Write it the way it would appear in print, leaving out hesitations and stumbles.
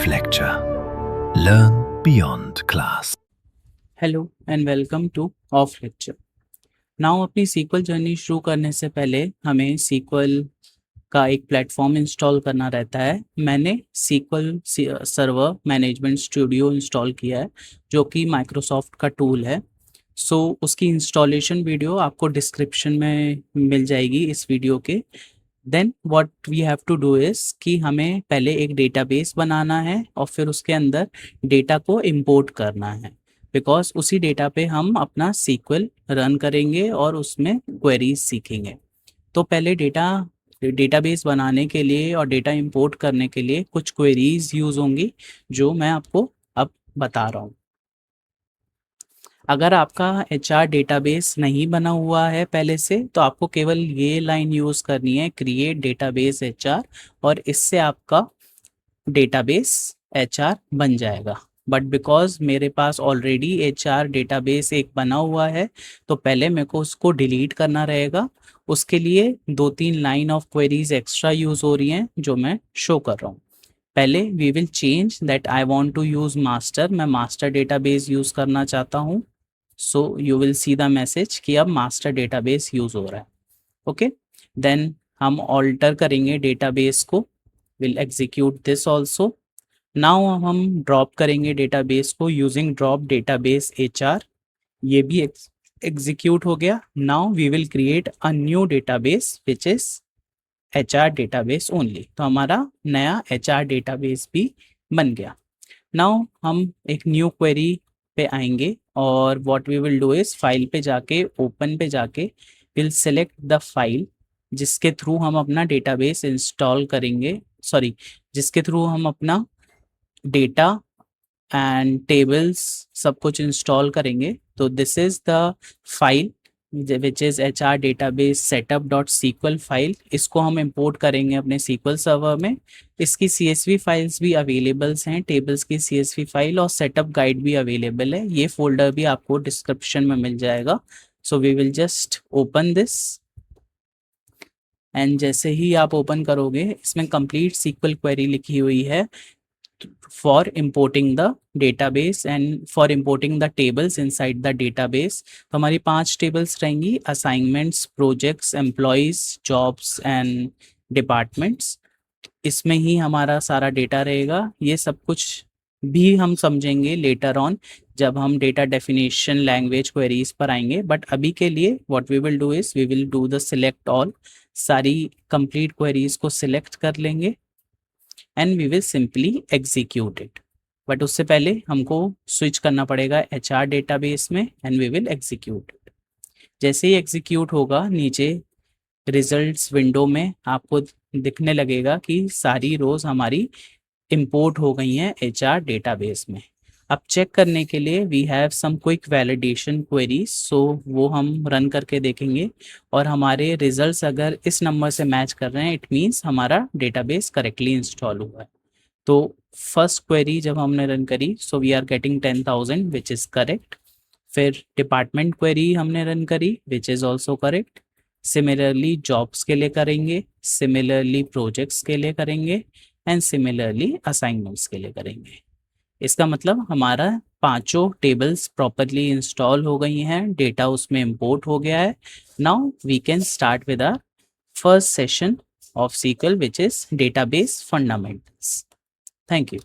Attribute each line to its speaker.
Speaker 1: Off Lecture. Learn beyond class.
Speaker 2: Hello and welcome two of lecture. Now अपनी sequel journey शुरू करने से पहले हमें सीक्वल का एक प्लेटफॉर्म इंस्टॉल करना रहता है। मैंने SQL server management studio install किया है, जो कि माइक्रोसॉफ्ट का टूल है। उसकी इंस्टॉलेशन वीडियो आपको डिस्क्रिप्शन में मिल जाएगी इस वीडियो के। Then what we have to do is कि हमें पहले एक डेटाबेस बनाना है और फिर उसके अंदर डेटा को इंपोर्ट करना है, बिकॉज उसी डेटा पे हम अपना सीक्वल रन करेंगे और उसमें क्वेरीज सीखेंगे। तो पहले डेटाबेस बनाने के लिए और डेटा इंपोर्ट करने के लिए कुछ क्वेरीज यूज़ होंगी, जो मैं आपको अब बता रहा हूँ। अगर आपका एचआर डेटाबेस नहीं बना हुआ है पहले से, तो आपको केवल ये लाइन यूज़ करनी है, क्रिएट डेटाबेस एचआर, और इससे आपका डेटाबेस एचआर बन जाएगा। बट बिकॉज मेरे पास ऑलरेडी एचआर डेटाबेस एक बना हुआ है, तो पहले मेरे को उसको डिलीट करना रहेगा। उसके लिए 2-3 line of queries extra use हो रही हैं, जो मैं शो कर रहा हूँ। पहले we will change that I want to use master, मैं मास्टर डेटाबेस यूज़ करना चाहता हूँ। So you will see the message कि अब मास्टर डेटाबेस यूज़ हो रहा है। ओके, देन हम ऑल्टर करेंगे डेटाबेस को, will execute this also. Now हम ड्रॉप करेंगे डेटाबेस को यूजिंग ड्रॉप डेटाबेस एचआर, ये भी एग्जीक्यूट हो गया। Now we will create a new database which is HR database only, तो हमारा नया एचआर डेटाबेस भी बन गया। नाउ हम एक न्यू क्वेरी पे आएंगे और what we will do is file पे जाके, ओपन पे जाके, विल सेलेक्ट द फाइल जिसके थ्रू हम अपना डेटाबेस इंस्टॉल करेंगे, सॉरी, जिसके थ्रू हम अपना डेटा एंड टेबल्स सब कुछ इंस्टॉल करेंगे। तो this is the file which is H R database setup dot sequel file. इसको हम इंपोर्ट करेंगे अपने सीक्वल सर्वर में। इसकी CSV फाइल्स भी अवेलेबल्स हैं, टेबल्स की CSV फाइल और सेटअप गाइड भी अवेलेबल है। ये फोल्डर भी आपको डिस्क्रिप्शन में मिल जाएगा। So we will just open this, and जैसे ही आप ओपन करोगे, इसमें कंप्लीट सीक्वल क्वेरी लिखी हुई है for importing the database and for importing the tables inside the database। तो हमारी 5 टेबल्स रहेंगी, assignments, projects, employees, jobs and departments. इसमें ही हमारा सारा डेटा रहेगा। ये सब कुछ भी हम समझेंगे लेटर ऑन, जब हम डेटा डेफिनेशन लैंग्वेज क्वेरीज पर आएंगे। बट अभी के लिए what we will do is we will do the select all, सारी कंप्लीट क्वेरीज को सिलेक्ट कर लेंगे and we will simply execute it. But उससे पहले हमको स्विच करना पड़ेगा एचआर डेटाबेस में and we will execute it. जैसे ही एग्जीक्यूट होगा, नीचे रिजल्ट्स विंडो में आपको दिखने लगेगा कि सारी रोज हमारी इंपोर्ट हो गई हैं एचआर डेटाबेस में। अब चेक करने के लिए we have some quick validation queries, so वो हम रन करके देखेंगे और हमारे रिजल्ट्स अगर इस नंबर से मैच कर रहे हैं, इट मीन्स हमारा डेटाबेस करेक्टली इंस्टॉल हुआ है। तो फर्स्ट क्वेरी जब हमने रन करी, so we are getting 10,000 which is correct. फिर डिपार्टमेंट क्वेरी हमने रन करी which is also correct. Similarly jobs के लिए करेंगे, सिमिलरली प्रोजेक्ट्स के लिए करेंगे एंड सिमिलरली असाइनमेंट्स के लिए करेंगे। इसका मतलब हमारा पांचों टेबल्स प्रॉपरली इंस्टॉल हो गई हैं, डेटा उसमें इंपोर्ट हो गया है। Now we can start with our first session of SQL, which is database fundamentals. Thank you.